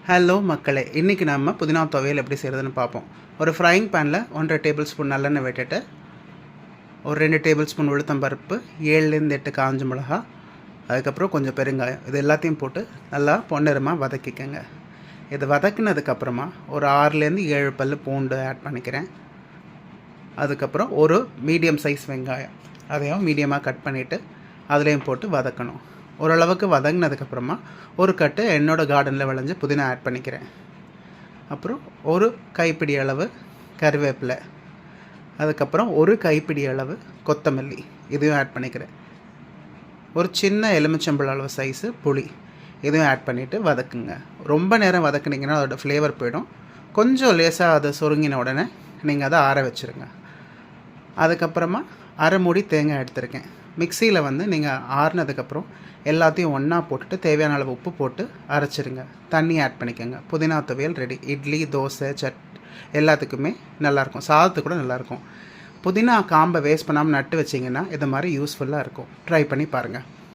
Hello மக்களே, இன்றைக்கி நம்ம புதினா துவையல் எப்படி செய்கிறதுன்னு பார்ப்போம். ஒரு ஃப்ரைங் பேனில் 1.5 டேபிள் ஸ்பூன் நல்லெண்ணெய் விட்டுட்டு ஒரு 2 டேபிள் ஸ்பூன் உளுத்தம்பருப்பு, 7லேருந்து 8 காஞ்ச மிளகா, அதுக்கப்புறம் கொஞ்சம் பெருங்காயம், இது எல்லாத்தையும் போட்டு நல்லா பொன்னிறமாக வதக்கிக்கங்க. இதை வதக்கினதுக்கப்புறமா ஒரு 6லேருந்து 7 பல் பூண்டு ஆட் பண்ணிக்கிறேன். அதுக்கப்புறம் ஒரு மீடியம் சைஸ் வெங்காயம், அதையும் மீடியமாக கட் பண்ணிவிட்டு அதுலேயும் போட்டு வதக்கணும். ஓரளவுக்கு வதங்கினதுக்கப்புறமா ஒரு கட்டு என்னோடய கார்டனில் விளைஞ்ச புதினா ஆட் பண்ணிக்கிறேன். அப்புறம் ஒரு கைப்பிடி அளவு கருவேப்பிலை, அதுக்கப்புறம் ஒரு கைப்பிடி அளவு கொத்தமல்லி, இதையும் ஆட் பண்ணிக்கிறேன். ஒரு சின்ன எலுமிச்சம்பழம் அளவு சைஸு புளி, இதையும் ஆட் பண்ணிவிட்டு வதக்குங்க. ரொம்ப நேரம் வதக்குனிங்கன்னா அதோடய ஃப்ளேவர் போயிடும். கொஞ்சம் லேசாக அதை சுருங்கின உடனே நீங்கள் அதை ஆற வச்சுருங்க. அதுக்கப்புறமா அரை மூடி தேங்காய் எடுத்துருக்கேன். மிக்சியில் நீங்கள் ஆறுனதுக்கப்புறம் எல்லாத்தையும் ஒன்றா போட்டுட்டு தேவையான அளவு உப்பு போட்டு அரைச்சிருங்க. தண்ணி ஆட் பண்ணிக்கோங்க. புதினா துவையல் ரெடி. இட்லி, தோசை, எல்லாத்துக்குமே நல்லாயிருக்கும். சாதத்துக்கு கூட நல்லாயிருக்கும். புதினா காம்பை வேஸ்ட் பண்ணாமல் நட்டு வச்சிங்கன்னா இது மாதிரி யூஸ்ஃபுல்லாக இருக்கும். ட்ரை பண்ணி பாருங்கள்.